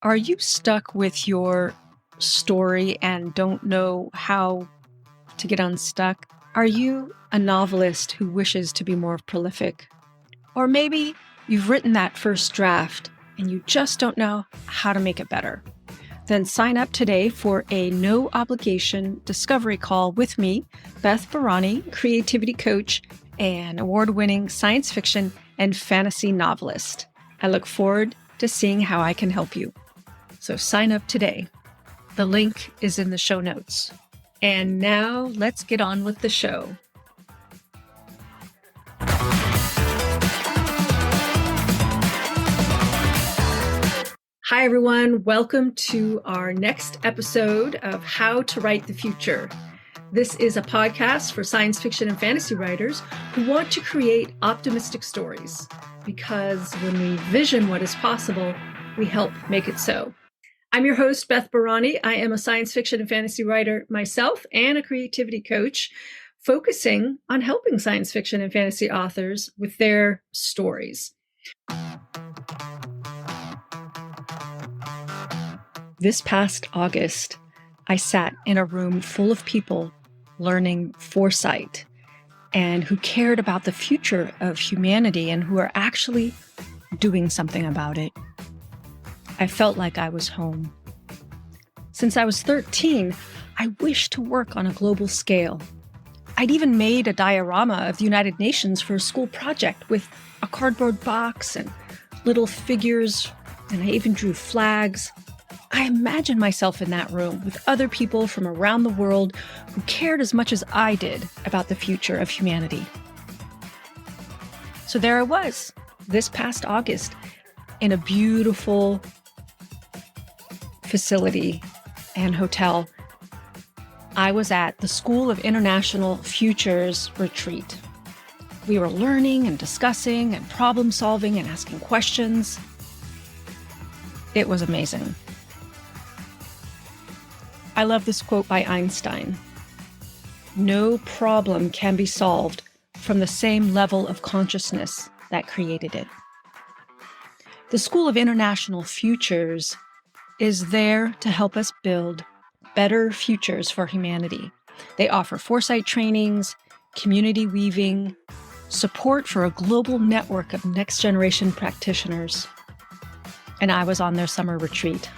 Are you stuck with your story and don't know how to get unstuck? Are you a novelist who wishes to be more prolific? Or maybe you've written that first draft and you just don't know how to make it better. Then sign up today for a no-obligation discovery call with me, Beth Barany, creativity coach and award-winning science fiction and fantasy novelist. I look forward to seeing how I can help you. So sign up today. The link is in the show notes. And now let's get on with the show. Hi, everyone. Welcome to our next episode of How to Write the Future. This is a podcast for science fiction and fantasy writers who want to create optimistic stories, because when we vision what is possible, we help make it so. I'm your host, Beth Barany. I am a science fiction and fantasy writer myself and a creativity coach, focusing on helping science fiction and fantasy authors with their stories. This past August, I sat in a room full of people learning foresight and who cared about the future of humanity and who are actually doing something about it. I felt like I was home. Since I was 13, I wished to work on a global scale. I'd even made a diorama of the United Nations for a school project with a cardboard box and little figures, and I even drew flags. I imagined myself in that room with other people from around the world who cared as much as I did about the future of humanity. So there I was, this past August, in a beautiful facility and hotel. I was at the School of International Futures retreat. We were learning and discussing and problem solving and asking questions. It was amazing. I love this quote by Einstein. No problem can be solved from the same level of consciousness that created it. The School of International Futures is there to help us build better futures for humanity. They offer foresight trainings, community weaving, support for a global network of next-generation practitioners. And I was on their summer retreat.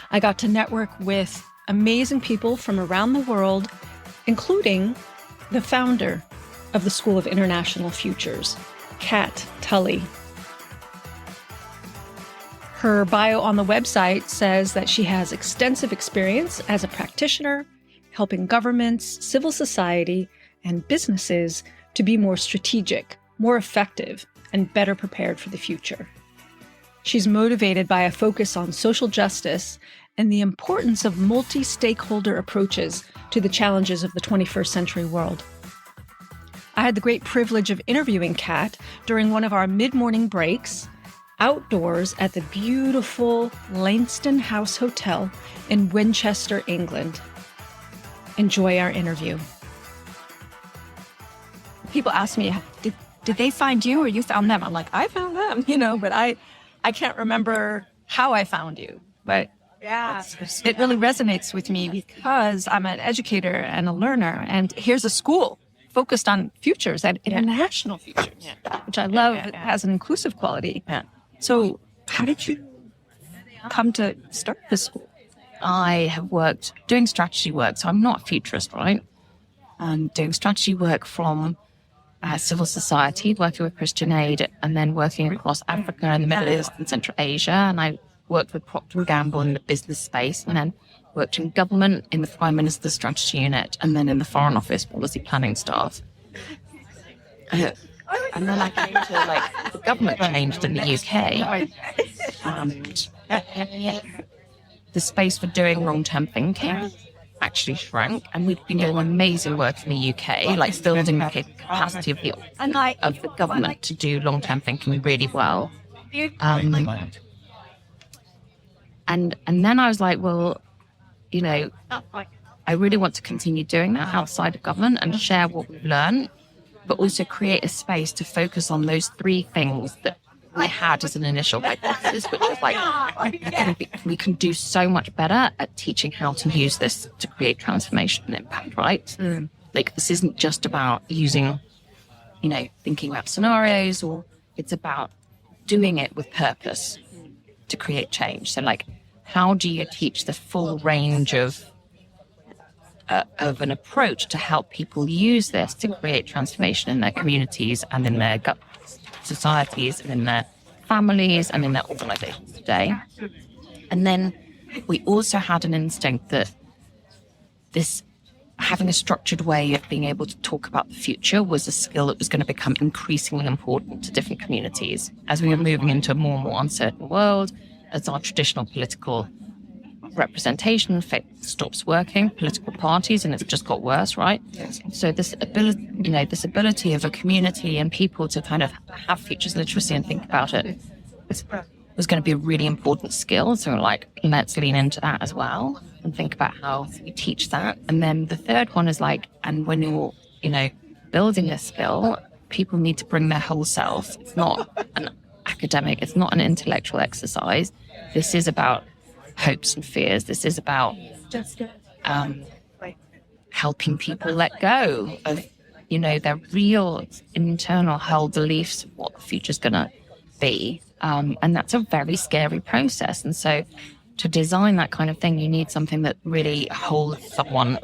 I got to network with amazing people from around the world, including the founder of the School of International Futures, Cat Tully. Her bio on the website says that she has extensive experience as a practitioner, helping governments, civil society, and businesses to be more strategic, more effective, and better prepared for the future. She's motivated by a focus on social justice and the importance of multi-stakeholder approaches to the challenges of the 21st century world. I had the great privilege of interviewing Cat during one of our mid-morning breaks outdoors at the beautiful Langston House Hotel in Winchester, England. Enjoy our interview. People ask me, did they find you or you found them? I'm like, I found them, but I can't remember how I found you. But yeah, it really resonates with me because I'm an educator and a learner. And here's a school focused on futures and international futures, which I love. It has an inclusive quality. Yeah. So how did you come to start this school? I have worked doing strategy work. So I'm not a futurist, right? I'm doing strategy work from civil society, working with Christian Aid, and then working across Africa and the Middle East and Central Asia. And I worked with Procter & Gamble in the business space, and then worked in government in the Prime Minister's strategy unit, and then in the Foreign Office policy planning staff. And then I came to the government changed in the UK. And the space for doing long-term thinking actually shrank, and we've been doing amazing work in the UK, building the capacity of the government to do long-term thinking really well. And then I was like, well, I really want to continue doing that outside of government and share what we've learned, but also create a space to focus on those three things that we had as an initial hypothesis, which was like, we can do so much better at teaching how to use this to create transformation and impact, right? Like, this isn't just about using, thinking about scenarios, or it's about doing it with purpose to create change. So, like, how do you teach the full range of an approach to help people use this to create transformation in their communities and in their societies and in their families and in their organizations today? And then we also had an instinct that this having a structured way of being able to talk about the future was a skill that was going to become increasingly important to different communities as we were moving into a more and more uncertain world, as our traditional political representation stops working, political parties, and it's just got worse, right? Yes. So this ability of a community and people to kind of have futures literacy and think about it was going to be a really important skill. So like, let's lean into that as well and think about how we teach that. And then the third one is like, and when you're, building this skill, people need to bring their whole self. It's not an academic, it's not an intellectual exercise. This is about hopes and fears. This is about helping people let go of, their real internal held beliefs of what the future's going to be. And that's a very scary process. And so to design that kind of thing, you need something that really holds someone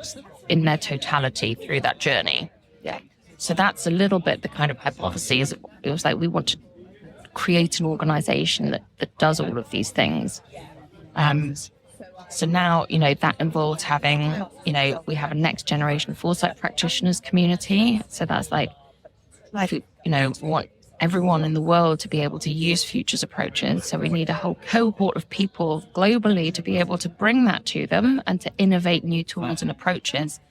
in their totality through that journey. Yeah. So that's a little bit the kind of hypothesis. It was like, we want to create an organization that does all of these things. So now, that involves having, we have a next generation foresight practitioners community. So that's like, we want everyone in the world to be able to use futures approaches. So we need a whole cohort of people globally to be able to bring that to them and to innovate new tools and approaches.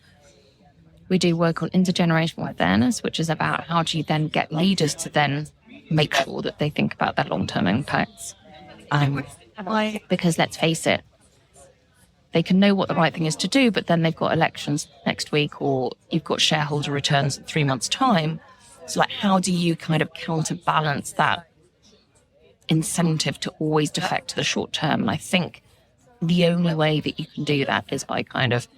We do work on intergenerational awareness, which is about how do you then get leaders to then make sure that they think about their long-term impacts. Because let's face it, they can know what the right thing is to do, but then they've got elections next week, or you've got shareholder returns in 3 months' time. So like, how do you kind of counterbalance that incentive to always defect to the short term? And I think the only way that you can do that is by kind of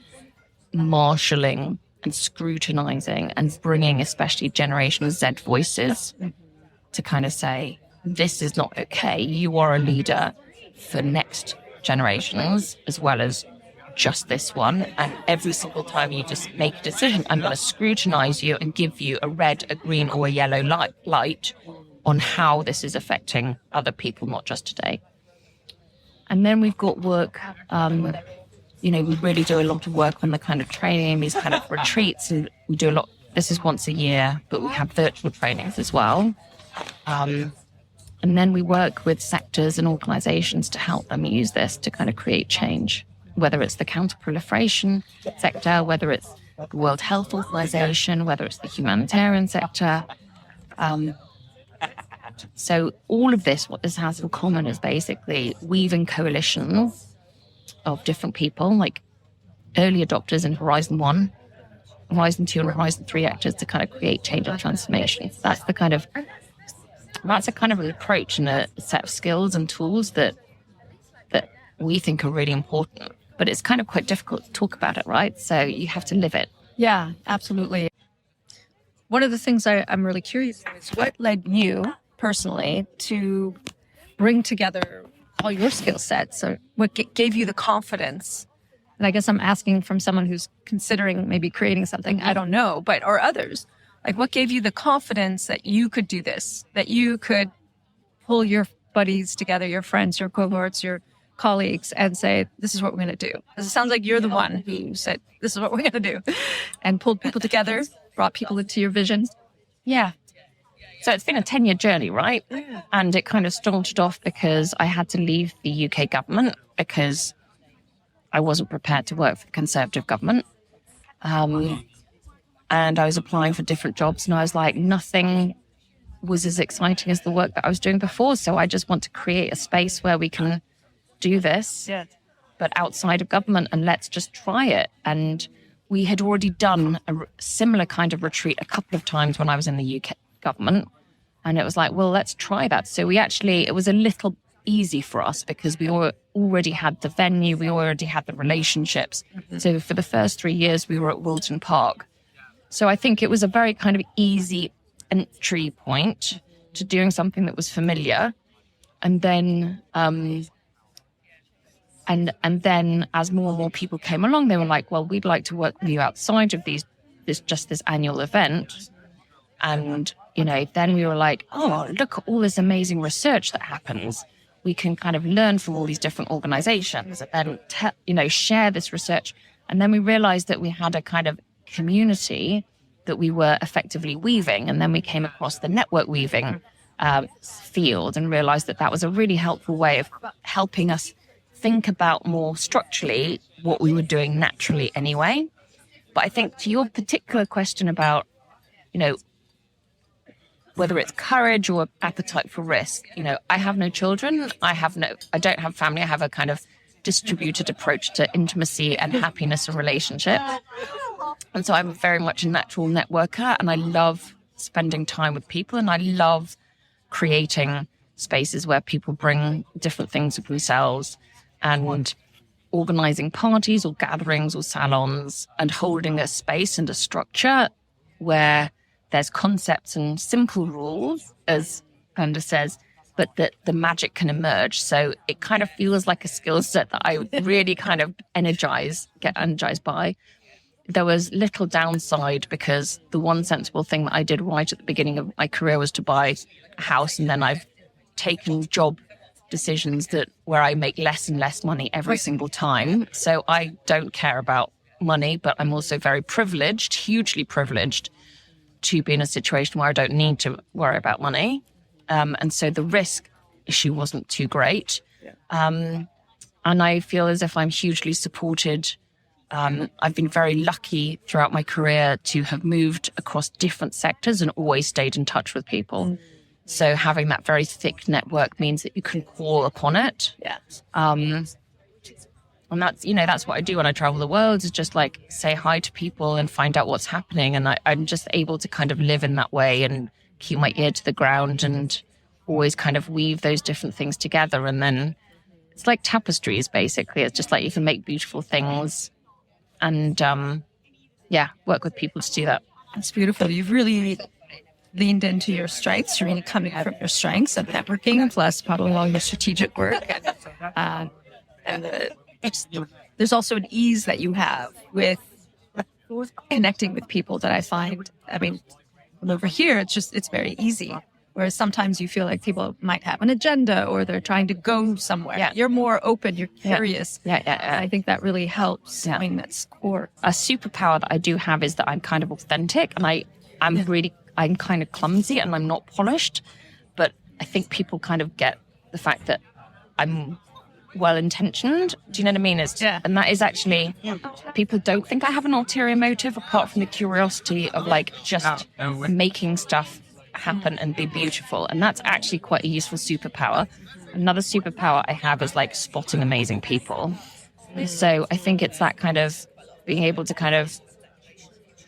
marshalling and scrutinizing and bringing especially Generation Z voices to kind of say, this is not okay. You are a leader for next generations as well as just this one. And every single time you just make a decision, I'm going to scrutinize you and give you a red, a green, or a yellow light on how this is affecting other people, not just today. And then we've got work, we really do a lot of work on the kind of training, these kind of retreats, and we do a lot. This is once a year, but we have virtual trainings as well. And then we work with sectors and organizations to help them use this to kind of create change, whether it's the counter-proliferation sector, whether it's the World Health Organization, whether it's the humanitarian sector. So all of this, what this has in common is basically weaving coalitions of different people, like early adopters in Horizon 1, Horizon 2 and Horizon 3 actors to kind of create change and transformation. So that's a kind of an approach and a set of skills and tools that we think are really important. But it's kind of quite difficult to talk about it, right? So you have to live it. Yeah, absolutely. One of the things I'm really curious about is what led you personally to bring together all your skill sets? So what gave you the confidence? And I guess I'm asking from someone who's considering maybe creating something, I don't know, or others. Like, what gave you the confidence that you could do this, that you could pull your buddies together, your friends, your cohorts, your colleagues, and say, this is what we're going to do? Because it sounds like you're the one who said, this is what we're going to do, and pulled people together, brought people into your vision. Yeah. So it's been a 10-year journey, right? Yeah. And it kind of started off because I had to leave the UK government because I wasn't prepared to work for the Conservative government. And I was applying for different jobs, and I was like, nothing was as exciting as the work that I was doing before. So I just want to create a space where we can do this, but outside of government, and let's just try it. And we had already done a similar kind of retreat a couple of times when I was in the UK government. And it was like, well, let's try that. So it was a little easy for us because we already had the venue, we already had the relationships. So for the first 3 years, we were at Wilton Park. So I think it was a very kind of easy entry point to doing something that was familiar. And then, and then as more and more people came along, they were like, well, we'd like to work with you outside of this annual event. And, then we were like, oh, look at all this amazing research that happens. We can kind of learn from all these different organizations and then, share this research. And then we realized that we had a kind of community that we were effectively weaving. And then we came across the network weaving field and realized that was a really helpful way of helping us think about more structurally what we were doing naturally anyway. But I think to your particular question about, whether it's courage or appetite for risk, I have no children. I don't have family. I have a kind of distributed approach to intimacy and happiness and relationship. And so I'm very much a natural networker, and I love spending time with people, and I love creating spaces where people bring different things of themselves, and organizing parties or gatherings or salons and holding a space and a structure where there's concepts and simple rules, as Panda says, but that the magic can emerge. So it kind of feels like a skill set that I really kind of get energized by. There was little downside because the one sensible thing that I did right at the beginning of my career was to buy a house, and then I've taken job decisions where I make less and less money every single time. So I don't care about money, but I'm also very privileged, hugely privileged, to be in a situation where I don't need to worry about money. And so the risk issue wasn't too great. And I feel as if I'm hugely supported. I've been very lucky throughout my career to have moved across different sectors and always stayed in touch with people. So having that very thick network means that you can call upon it. And that's what I do when I travel the world, is just like say hi to people and find out what's happening. And I'm just able to kind of live in that way and keep my ear to the ground and always kind of weave those different things together. And then it's like tapestries, basically. It's just like you can make beautiful things and, work with people to do that. That's beautiful. You've really leaned into your strengths. You're really coming from your strengths of networking, plus probably all your strategic work. There's also an ease that you have with connecting with people that I find, over here, it's very easy. Whereas sometimes you feel like people might have an agenda or they're trying to go somewhere. Yeah. You're more open, you're curious. I think that really helps. Yeah. That's core. A superpower that I do have is that I'm kind of authentic, and I'm kind of clumsy and I'm not polished. But I think people kind of get the fact that I'm well-intentioned. Do you know what I mean? And that is actually, people don't think I have an ulterior motive apart from the curiosity of like just making stuff happen and be beautiful. And that's actually quite a useful superpower. Another superpower I have is like spotting amazing people. So I think it's that kind of being able to kind of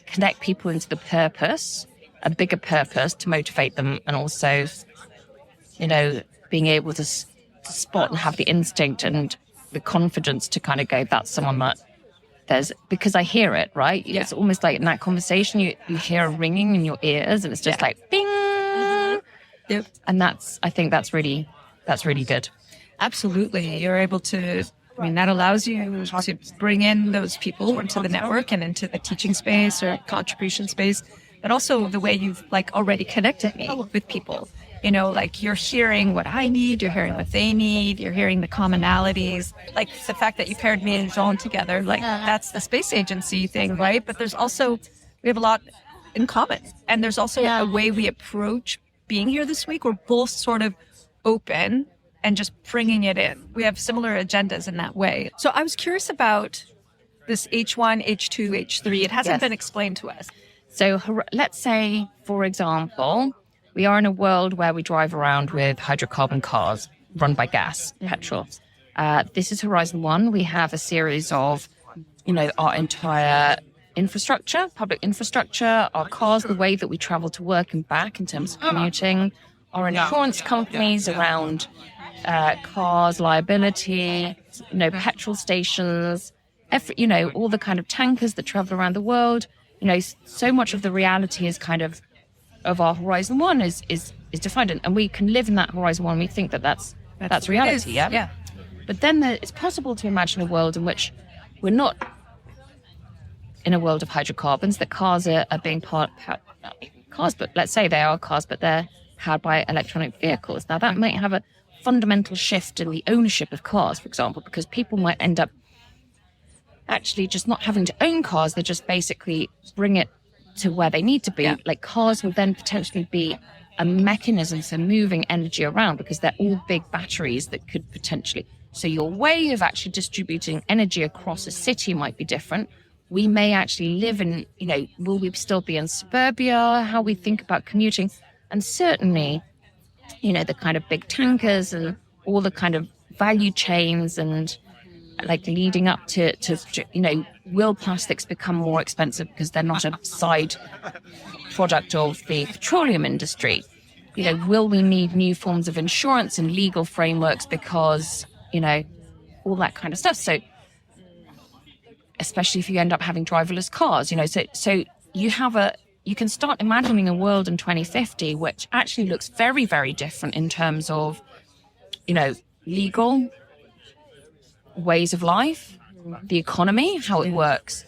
connect people into the purpose, a bigger purpose to motivate them, and also, being able to spot and have the instinct and the confidence to kind of go, that's someone that because I hear it, right? Yeah. It's almost like in that conversation, you hear a ringing in your ears and it's just like, bing. Yep. And I think that's really good. Absolutely. You're able to, that allows you to bring in those people into the network and into the teaching space or contribution space, but also the way you've already connected me with people. You're hearing what I need, you're hearing what they need, you're hearing the commonalities. Like the fact that you paired me and Jean together, that's the space agency thing, right? But there's also, we have a lot in common. And there's also a way we approach being here this week. We're both sort of open and just bringing it in. We have similar agendas in that way. So I was curious about this H1, H2, H3. It hasn't been explained to us. So let's say, for example, we are in a world where we drive around with hydrocarbon cars run by gas, petrol. This is Horizon 1. We have a series of, our entire infrastructure, public infrastructure, our cars, the way that we travel to work and back in terms of commuting, our insurance companies around cars, liability, petrol stations, all the kind of tankers that travel around the world. So much of the reality is kind of our Horizon 1 is defined, and we can live in that Horizon 1. We think that's reality, yeah. But then it's possible to imagine a world in which we're not in a world of hydrocarbons, that cars are being cars, but let's say they are cars, but they're powered by electronic vehicles. Now, that might have a fundamental shift in the ownership of cars, for example, because people might end up actually just not having to own cars. They just basically bring it to where they need to be. Yeah. Like, cars will then potentially be a mechanism for moving energy around, because they're all big batteries that could potentially... So your way of actually distributing energy across a city might be different. We may actually live in, will we still be in suburbia? How we think about commuting? And certainly, the kind of big tankers and all the kind of value chains and like leading up to will plastics become more expensive because they're not a side product of the petroleum industry? Will we need new forms of insurance and legal frameworks because, all that kind of stuff? So especially if you end up having driverless cars, so you can start imagining a world in 2050 which actually looks very, very different in terms of, legal ways of life, the economy, how it works.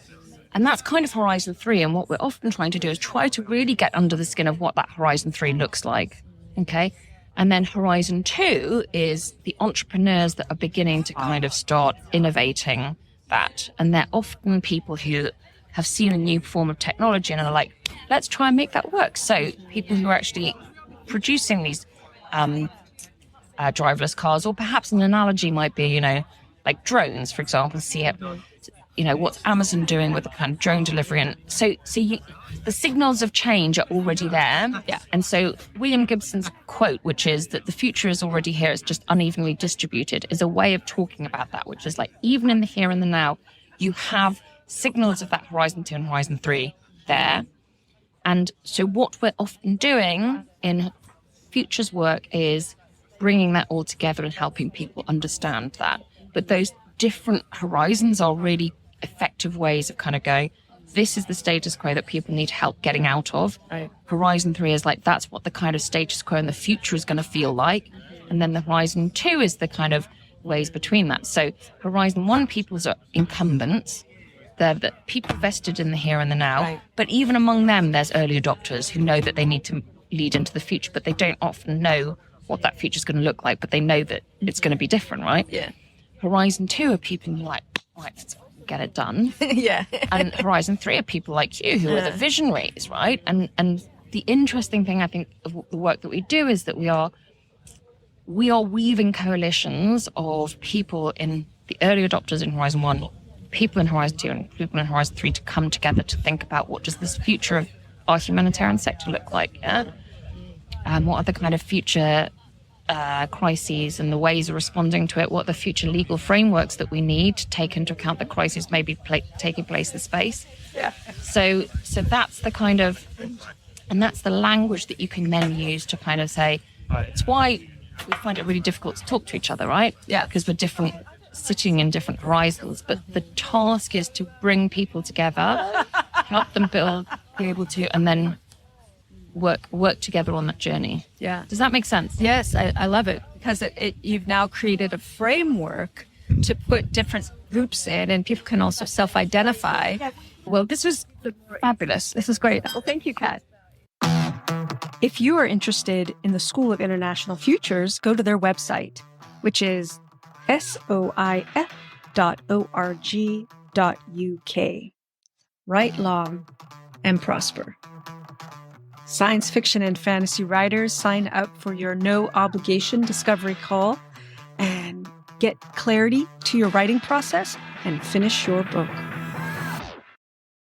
And that's kind of Horizon 3. And what we're often trying to do is try to really get under the skin of what that Horizon 3 looks like. Okay. And then Horizon 2 is the entrepreneurs that are beginning to kind of start innovating that. And they're often people who have seen a new form of technology and are like, let's try and make that work. So people who are actually producing these driverless cars, or perhaps an analogy might be, like drones, for example. See it, what's Amazon doing with the kind of drone delivery. And the signals of change are already there. Yeah. And so William Gibson's quote, which is that the future is already here, it's just unevenly distributed, is a way of talking about that, which is like, even in the here and the now, you have signals of that Horizon 2 and Horizon 3 there. And so what we're often doing in futures work is bringing that all together and helping people understand that. But those different horizons are really effective ways of kind of going, this is the status quo that people need help getting out of. Right. Horizon 3 is like, that's what the kind of status quo in the future is going to feel like. And then the Horizon 2 is the kind of ways between that. So Horizon 1, people's are incumbents. They're the people vested in the here and the now. Right. But even among them, there's early adopters who know that they need to lead into the future, but they don't often know what that future is going to look like, but they know that it's going to be different, right? Yeah. Horizon 2 are people who are like, right, let's get it done. Yeah. And Horizon 3 are people like you who are the visionaries, right? And the interesting thing, I think, of the work that we do is that we are weaving coalitions of people in the early adopters in Horizon 1, people in Horizon 2 and people in Horizon 3 to come together to think about what does this future of our humanitarian sector look like, yeah? What are the kind of future crises and the ways of responding to it? What are the future legal frameworks that we need to take into account the crisis maybe taking place in space? Yeah. So that's the kind of, and that's the language that you can then use to kind of say, it's why we find it really difficult to talk to each other, right? Yeah. Because we're different, sitting in different horizons. But the task is to bring people together, help them build, be able to, and then work together on that journey. Yeah. Does that make sense? Yes, I love it, because you've now created a framework to put different groups in, and people can also self-identify. Well, this was fabulous. This is great. Well, thank you, Kat. If you are interested in the School of International Futures, go to their website, which is soif.org.uk. Write long and prosper. Science fiction and fantasy writers, sign up for your no-obligation discovery call and get clarity to your writing process and finish your book.